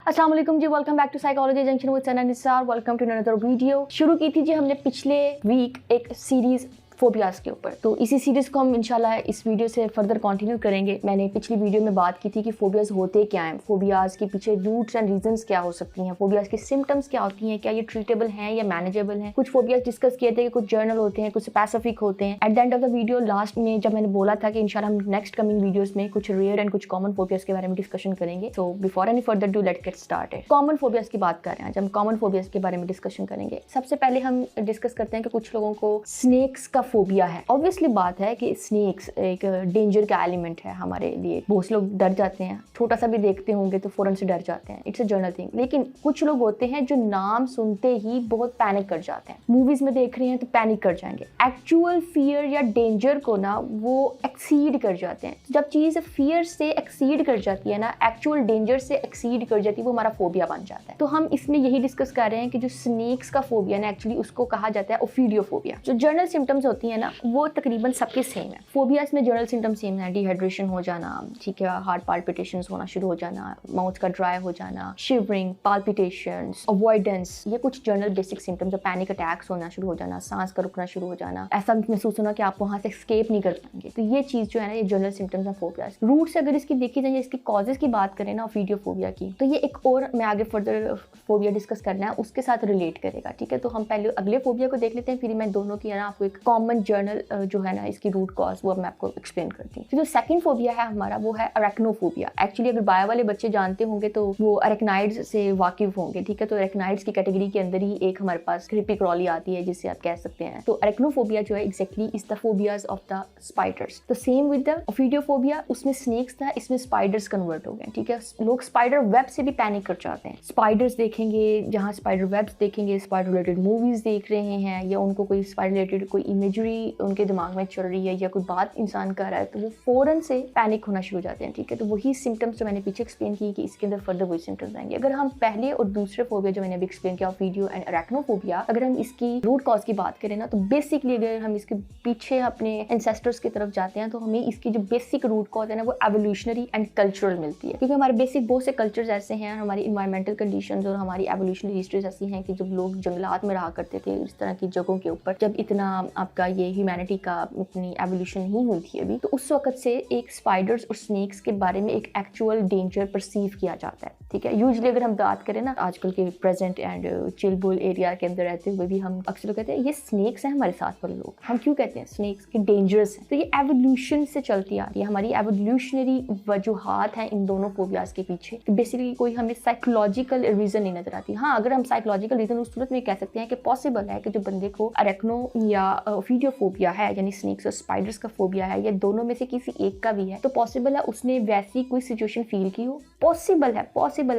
अस्सलाम वालेकुम जी, welcome back to psychology junction with Sana Nisar. Welcome to another video. शुरू की थी जी हमने पिछले वीक एक सीरीज फोबियाज के ऊपर, तो इसी सीरीज को हम इंशाल्लाह इस वीडियो से फर्दर कंटिन्यू करेंगे। मैंने पिछली वीडियो में बात की थी कि फोबियाज होते क्या हैं, फोबियाज के पीछे रूट्स एंड रीजंस क्या हो सकती हैं, फोबियाज की सिम्टम्स क्या होती हैं, क्या ये ट्रीटेबल हैं या मैनेजेबल हैं। कुछ फोबियाज डिस्कस किए थे कि कुछ जर्नल होते हैं, कुछ स्पेसिफिक होते हैं। At the end of the video last में जब मैंने बोला था कि इंशाल्लाह हम नेक्स्ट कमिंग वीडियोस में कुछ रेयर एंड कुछ कॉमन फोबियाज के बारे में डिस्कशन करेंगे। So before any further do let's get started. Common phobias की बात कर रहे हैं, जब हम कॉमन फोबियाज के बारे में डिस्कशन करेंगे। सबसे पहले हम डिस्कस करते हैं कि कुछ लोगों को स्नेक्स का फोबिया है। ऑब्वियसली बात है कि स्नेक्स एक डेंजर का एलिमेंट है हमारे लिए। बहुत लोग डर जाते हैं, छोटा सा भी देखते होंगे तो फौरन से डर जाते हैं। It's a general thing. लेकिन कुछ लोग होते हैं जो नाम सुनते ही बहुत पैनिक कर जाते हैं। मूवीज में देख रहे हैं तो पैनिक कर जाएंगे। एक्चुअल फियर या डेंजर को ना वो एक्सीड कर जाते हैं। जब चीज फियर से एक्सीड कर जाती है ना, एक्चुअल डेंजर से एक्सीड कर जाती है, वो हमारा फोबिया बन जाता है। तो हम इसमें यही डिस्कस कर रहे हैं कि जो स्नेक्स का फोबिया ना, एक्चुअली उसको कहा जाता है ओफिडियोफोबिया। जो जर्नल सिम्टम्स होती है ना, वो तकरीबन सबके सेम है। फोबियाज में जनरल सिम्टम सेम है। डिहाइड्रेशन हो जाना, ठीक है, हार्ट पाल्पिटेशंस होना शुरू हो जाना, माउथ का ड्राई हो जाना, शिवरिंग, पाल्पिटेशंस, अवॉइडेंस, ये कुछ general basic symptoms. Panic attacks होना शुरू हो जाना, सांस का रुकना शुरू हो जाना, ऐसा महसूस होना कि आप वहां से एस्केप नहीं कर पाएंगे। तो ये चीज जो है ना, ये जनरल सिम्टम्स है फोबियाज। रूट से अगर इसकी देखी जाए, इसकी कॉजेज की बात करें ना ओफिडियोफोबिया की, तो ये एक और मैं आगे फर्दर फोबिया डिस्कस करना है उसके साथ रिलेट करेगा। ठीक है, तो हम पहले अगले फोबिया को देख लेते हैं, फिर मैं दोनों की है ना आपको एक कॉमन जर्नल जो है ना इसकी रूट कॉज वो मैं आपको एक्सप्लेन करती हूँ। तो जो सेकंड फोबिया है हमारा वो है अरेक्नोफोबिया। एक्चुअली अगर बायो वाले बच्चे जानते होंगे तो वो अरेक्नाइड्स से वाकिफ होंगे। ठीक है, तो अरेक्नाइड्स की कैटेगरी के अंदर ही एक हमारे पास क्रीपी क्रॉली आती है जिससे आप कह सकते हैं। तो अरेक्नोफोबिया जो है exactly is the phobias of the spiders. तो सेम विद द ओफिडियोफोबिया, उसमें स्नेक्स था, इसमें स्पाइडर्स कन्वर्ट हो गए। ठीक है, लोग स्पाइडर वेब से भी पैनिक कर जाते हैं। स्पाइडर्स देखेंगे, जहाँ स्पाइडर वेब्स देखेंगे, स्पाइडर रिलेटेड मूवीज देख रहे हैं, या उनको कोई स्पाइडर रिलेटेड कोई इमेजरी उनके दिमाग में चल रही है या कोई बात इंसान कर रहा है, तो वो फौरन से पैनिक होना शुरू हो जाते हैं। ठीक है, तो वही सिम्टम्स जो मैंने पीछे एक्सप्लेन की कि इसके अंदर फर्दर वही सिम्टम्स आएंगे। अगर हम पहले और दूसरे फोबिया जो मैंने अभी एक्सप्लेन किया, ओफिडियो एंड अरेक्नोफोबिया, अगर हम इसकी रूट कॉज की बात करें ना, तो बेसिकली अगर हम इसके पीछे अपने एंसेस्टर्स की तरफ जाते हैं तो हमें इसकी जो बेसिक रूट कॉज है ना वो एवोल्यूशनरी एंड कल्चरल मिलती है। क्योंकि हमारे बेसिक बहुत से कल्चर्स ऐसे हैं, हमारी इन्वायरमेंटल कंडीशंस और हमारी एवोल्यूशनरी हिस्ट्रीज ऐसी हैं कि जब लोग जंगलात में रहा करते थे, इस तरह की जगहों के ऊपर, जब इतना आपका ये ह्यूमैनिटी का इतनी एवोल्यूशन नहीं हुई थी अभी, तो उस वक्त से एक स्पाइडर्स और स्नेक्स के बारे में एक एक्चुअल डेंजर परसीव किया जाता है। ठीक है, यूजुअली अगर हम बात करें ना आजकल के प्रेजेंट एंड चिलबुल एरिया के अंदर रहते हुए भी हम अक्सर कहते हैं ये स्नेक्स हैं हमारे साथ वाले लोग। हम क्यों कहते हैं स्नेक्स के डेंजरस हैं? तो ये एवोल्यूशन से चलती आ रही है, हमारी एवोल्यूशनरी वजूहात हैं इन दोनों फोबियाज के पीछे। तो बेसिकली कोई हमें साइकोलॉजिकल रीजन नहीं नजर आती। हाँ, अगर हम साइकोलॉजिकल रीजन उस सूरत में कह सकते हैं कि पॉसिबल है कि जो बंदे को अरेक्नो या ओफिडियोफोबिया है, यानी स्नेक्स और स्पाइडर्स का फोबिया है, या दोनों में से किसी एक का भी है, तो पॉसिबल है उसने वैसी कोई सिचुएशन फील की हो। पॉसिबल है,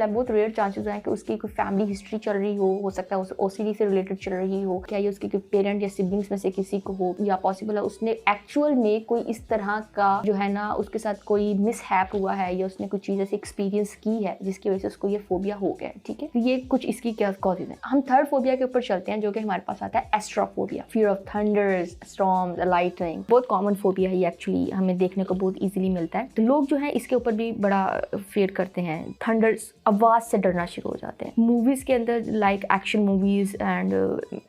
बहुत रेयर चांसेस हैं कि उसकी कोई फैमिली हिस्ट्री चल रही हो सकता है उस ओसीडी से रिलेटेड चल रही हो, क्या ये उसके कोई पेरेंट या सिबलिंग्स में से किसी को हो, या पॉसिबल है उसने एक्चुअल में कोई इस तरह का जो है ना उसके साथ कोई मिसहैप हुआ है, या उसने कुछ चीज ऐसे एक्सपीरियंस की है जिसकी वजह से उसको ये फोबिया हो गया। ठीक है, तो ये कुछ इसकी क्या कॉजेज हैं। हम थर्ड फोबिया के ऊपर चलते हैं जो कि हमारे पास आता है astrophobia, fear of thunders, storms, lightning. बहुत कॉमन फोबिया है ये, एक्चुअली हमें देखने को बहुत इजीली मिलता है। तो लोग जो है इसके ऊपर भी बड़ा फेयर करते हैं। थंडर्स, आवाज से डरना शुरू हो जाते हैं। मूवीज के अंदर like action movies and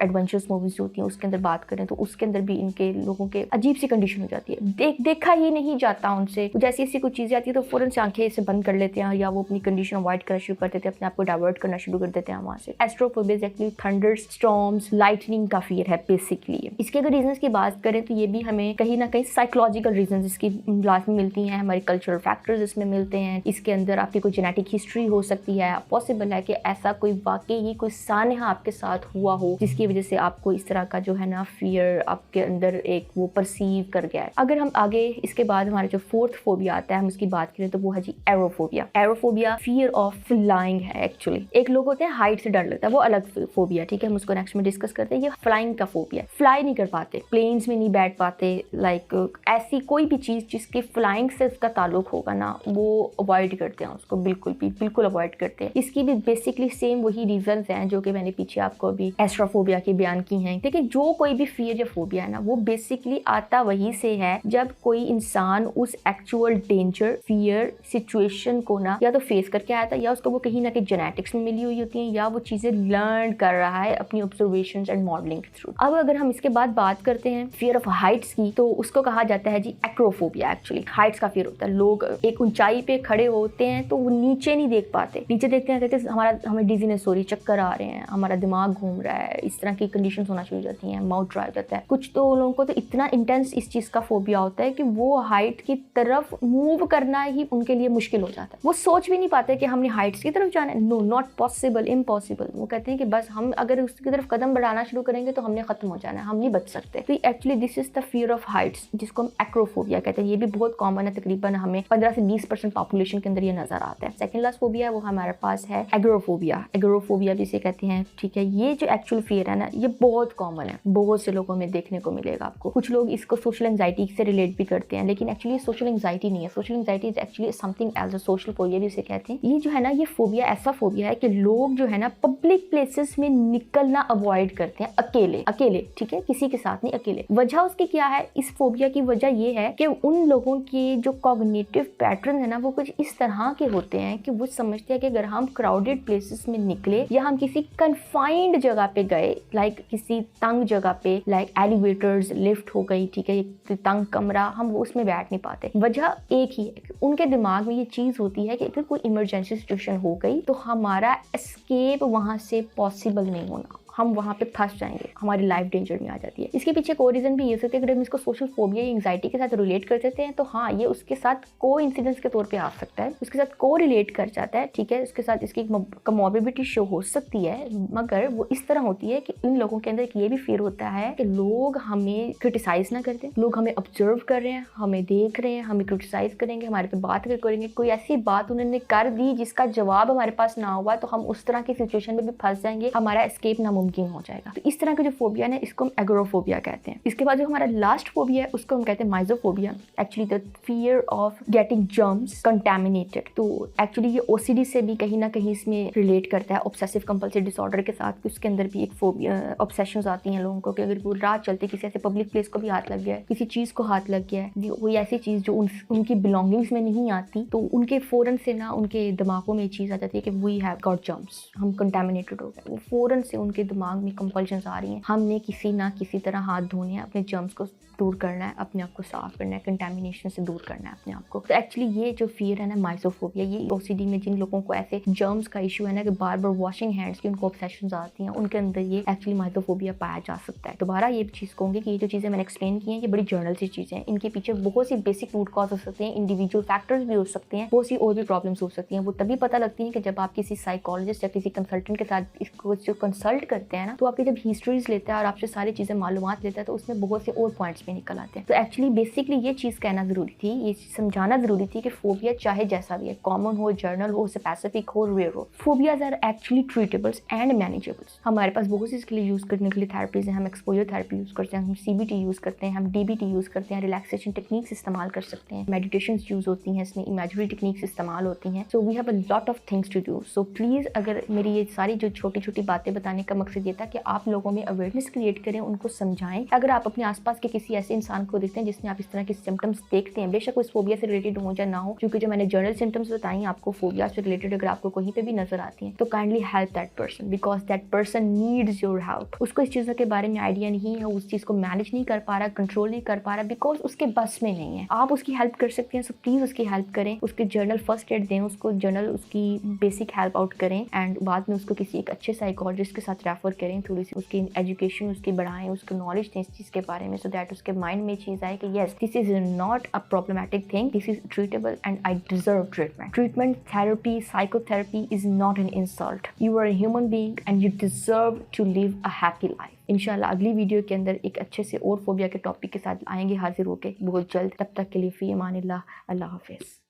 adventurous movies जो होती हैं उसके अंदर बात करें तो उसके अंदर भी इनके लोगों के अजीब सी कंडीशन हो जाती है। देखा ही नहीं जाता उनसे, जैसी ऐसी कुछ चीजें आती है तो फौरन से आंखें इसे बंद कर लेते हैं, या वो अपनी कंडीशन अवॉइड करना शुरू कर देते हैं, अपने आप को डाइवर्ट करना शुरू कर देते हैं वहां से। Astrophobia actually thunder's, storms, lightning का फियर है बेसिकली। इसके अगर रीजंस की बात करें तो ये भी हमें कहीं ना कहीं साइकोलॉजिकल रीजंस इसकी लाजमी मिलती हैं, हमारे कल्चरल फैक्टर्स इसमें मिलते हैं। इसके अंदर आपकी कोई जेनेटिक हिस्ट्री हो सकती है। पॉसिबल है कि ऐसा कोई वाकई ही कोई सानहा आपके साथ हुआ हो जिसकी वजह से आपको इस तरह का जो है ना फियर आपके अंदर एक वो परसीव कर गया है। अगर हम आगे इसके बाद हमारा जो फोर्थ फोबिया आता है हम उसकी बात करें तो वो है जी aerophobia. Aerophobia fear of flying है एक्चुअली। एक लोग होते हैं हाइट से डर लगता है, वो अलग फोबिया। ठीक है, हम उसको नेक्स्ट में डिस्कस करते हैं। ये फ्लाइंग का फोबिया, फ्लाई नहीं कर पाते पाते, प्लेन्स में नहीं बैठ पाते, लाइक ऐसी कोई भी चीज़ जिसके फ्लाइंग से उसका ताल्लुक होगा ना, वो अवॉइड करते हैं उसको, बिल्कुल अवॉइड करते हैं। इसकी भी बेसिकली सेम वही रीजंस हैं जो कि मैंने पीछे आपको अभी एस्ट्रोफोबिया के बयान की हैं। देखिए जो कोई भी फियर या फोबिया है ना, वो बेसिकली आता वही से है जब कोई इंसान उस एक्चुअल डेंजर फियर सिचुएशन को ना या तो फेस करके आया था, या उसको वो कहीं ना कहीं जेनेटिक्स में मिली हुई होती है, या वो चीजें लर्न कर रहा है अपनी ऑब्जर्वेशंस एंड मॉडलिंग के थ्रू। अब अगर हम इसके बाद बात करते हैं फियर ऑफ हाइट्स की, तो उसको कहा जाता है जी एक्रोफोबिया। एक्चुअली हाइट्स का फियर होता है, लोग एक ऊंचाई पे खड़े होते हैं तो वो नीचे नहीं देख पाते, नीचे देखते हैं कहते हमें डिजीनेस हो रही, चक्कर आ रहे हैं, हमारा दिमाग घूम रहा है, इस तरह की कंडीशंस होना शुरू हो जाती हैं, माउथ ड्राई हो जाता है। कुछ तो लोगों को तो इतना इंटेंस इस चीज का फोबिया होता है कि वो हाइट की तरफ मूव करना ही उनके लिए मुश्किल हो जाता है। वो सोच भी नहीं पाते कि हमने हाइट्स की तरफ जाना है, नो नॉट पॉसिबल, इम्पॉसिबल। वो कहते हैं कि बस हम अगर उसकी तरफ कदम बढ़ाना शुरू करेंगे तो हमने खत्म हो जाना है, हम नहीं बच सकते। तो actually this is the fear of Heights, जिसको हम एक्रोफोबिया कहते हैं। ये भी बहुत कॉमन है, तकरीबन हमें 15 से 20% पॉपुलेशन के अंदर ये नजर आता है। सेकंड लास्ट फोबिया है वो हमारे पास है एग्रोफोबिया। एग्रोफोबिया जिसे कहते हैं, ठीक है। ये जो एक्चुअल फियर है ना, ये बहुत कॉमन है, बहुत से लोगों में देखने को मिलेगा आपको। कुछ लोग इसको सोशल एंजाइटी से रिलेट भी करते हैं, लेकिन एक्चुअली सोशल एंजाइटी नहीं है। Social anxiety is actually something else, social phobia भी इसे कहते हैं। ये जो है ना, ये फोबिया ऐसा फोबिया है कि लोग जो है ना पब्लिक प्लेसेस में निकलना अवॉइड करते हैं, अकेले, ठीक है, किसी के साथ नहीं, अकेले। वजह उसकी क्या है? इस फोबिया की वजह ये है कि उन लोगों के जो कॉग्निटिव पैटर्न है ना, वो कुछ इस तरह के होते हैं कि वो समझते हैं कि अगर हम क्राउडेड प्लेसेस में निकले या हम किसी कन्फाइंड जगह पे गए, लाइक किसी तंग जगह पे, लाइक एलिवेटर्स, लिफ्ट हो गई, ठीक है, एक तंग कमरा, हम वो उसमें बैठ नहीं पाते। वजह एक ही है कि उनके दिमाग में ये चीज होती है कि अगर कोई इमरजेंसी सिचुएशन हो गई तो हमारा एस्केप वहां से पॉसिबल नहीं होना, हम वहाँ पे फंस जाएंगे, हमारी लाइफ डेंजर में आ जाती है। इसके पीछे को रीजन भी ये सकते हैं कि अगर हम इसको सोशल फोबिया या एंग्जाइटी के साथ रिलेट कर देते हैं तो हाँ, ये उसके साथ को इंसिडेंस के तौर पे आ सकता है, उसके साथ को रिलेट कर जाता है, ठीक है। उसके साथ इसकी कमॉर्बिडिटी शो हो सकती है, मगर वो इस तरह होती है कि इन लोगों के अंदर ये भी फियर होता है कि लोग हमें क्रिटिसाइज ना करते, लोग हमें ऑब्जर्व कर रहे हैं, हमें देख रहे हैं, हमें क्रिटिसाइज करेंगे, हमारे पे बात करेंगे, कोई ऐसी बात उन्होंने कर दी जिसका जवाब हमारे पास ना हुआ तो हम उस तरह की सिचुएशन में भी फंस जाएंगे, हमारा एस्केप नामुमकिन हो जाएगा। तो इस तरह का जो फोबिया है इसको हम एग्रोफोबिया कहते हैं। इसके बाद जो हमारा लास्ट फोबिया है उसको हम कहते हैं mysophobia. Actually the fear of getting germs contaminated. तो एक्चुअली ये ओसीडी से भी कहीं ना कहीं इसमें रिलेट करता है, ऑब्सेसिव कंपल्सिव डिसऑर्डर के साथ। उसके अंदर भी एक फोबिया, ऑब्सेशंस आती हैं लोगों को कि अगर वो राह चलते किसी ऐसे पब्लिक प्लेस को भी हाथ लग गया है, किसी चीज को हाथ लग गया है, कोई ऐसी चीज जो उनकी बिलोंगिंग्स में नहीं आती, तो उनके फौरन से ना उनके दिमागों में चीज आ जाती है कि वी हैव गॉट जर्म्स, हम कंटामिनेटेड हो गए। वो फौरन से उनके दिमाग में कंपल्शंस आ रही हैं, हमने किसी ना किसी तरह हाथ धोने हैं, अपने जर्म्स को दूर करना है, अपने आप को साफ करना है, कंटामिनेशन से दूर करना है अपने आप को। तो एक्चुअली ये जो फियर है ना माइजोफोबिया, ये ओसीडी में जिन लोगों को ऐसे जर्म्स का इशू है ना कि बार बार वॉशिंग हैंड्स की उनको ऑब्सेशंस आती हैं, उनके अंदर ये एक्चुअली माइजोफोबिया पाया जा सकता है। दोबारा ये चीज़ कहूँगी कि ये जो चीज़ें मैंने एक्सप्लेन की हैं ये बड़ी जर्नल सी चीज़ें हैं, इनके पीछे बहुत सी बेसिक रूट कॉज हो सकते हैं, इंडिविजुअल फैक्टर्स भी हो सकते हैं, बहुत सी और भी प्रॉब्लम्स हो सकती हैं। वो तभी पता लगती हैं कि जब आप किसी साइकोलॉजिस्ट या किसी कंसल्टेंट के साथ इसको जो कंसल्ट करते हैं ना, तो आपकी जब हिस्ट्रीज लेता है और आपसे सारी चीज़ें मालूमात लेता है तो उसमें बहुत से और पॉइंट्स भी निकल आते हैं। तो एक्चुअली बेसिकली ये चीज़ कहना ज़रूरी थी, ये समझाना ज़रूरी थी कि फोबिया चाहे जैसा भी है, कॉमन हो, जर्नल हो, स्पेसिफिक हो, रेयर हो, फोबियाज आर एक्चुअली ट्रीटेबल्स एंड मैनेजेबल्स। हमारे पास बहुत सी इसके लिए यूज़ करने के लिए थेरेपीज हैं, हम एक्सपोजर थेरेपी यूज़ करते हैं, हम CBT यूज़ करते हैं, हम DBT यूज़ करते हैं, रिलैक्सेशन टेक्निक्स इस्तेमाल कर सकते हैं, मेडिटेशन यूज़ होती हैं, इसमें इमेजिनरी टेक्निक्स इस्तेमाल होती हैं। So we have a lot of things to do. So please, अगर मेरी ये सारी जो छोटी छोटी बातें बताने का मकसद ये था कि आप लोगों में अवेयरनेस क्रिएट करें, उनको समझाएं। अगर आप अपने आसपास के किसी ऐसे इंसान को देखते हैं जिसमें आप इस तरह के सिम्टम्स देखते हैं, बेशक उस फोबिया से रिलेटेड हो या ना हो, क्योंकि जो मैंने जर्नल सिम्टम्स बताई आपको फोबिया से रिलेटेड, अगर आपको कहीं पे भी नजर आती हैं तो kindly help that person, because that person needs your help. उसको इस चीज़ों के बारे में आइडिया नहीं है, उस चीज़ को मैनेज नहीं कर पा रहा, कंट्रोल नहीं कर पा रहा, बिकॉज उसके बस में नहीं है। आप उसकी हेल्प कर सकते हैं, सो प्लीज़ उसकी हेल्प करें, उसके जर्नल फर्स्ट एड दें, उसको जर्नल उसकी बेसिक हेल्प आउट करें, एंड बाद में उसको किसी एक अच्छे साइकोलॉजिस्ट के साथ रेफर करें, थोड़ी सी उसकी एजुकेशन उसकी बढ़ाएं, उसको नॉलेज दें इस चीज़ के बारे में, सो दैट उसके माइंड में चीज़ आए कि yes, this is not a problematic thing, this is treatable and I deserve treatment. Treatment, therapy, psychotherapy is not an insult. You are a human being and you deserve to live a happy life. इंशाल्लाह अगली video के अंदर एक अच्छे से और phobia के topic के साथ आएंगे हाजिर होके बहुत जल्द। तब तक के लिए फी अमानिल्लाह, अल्लाह हाफिज़।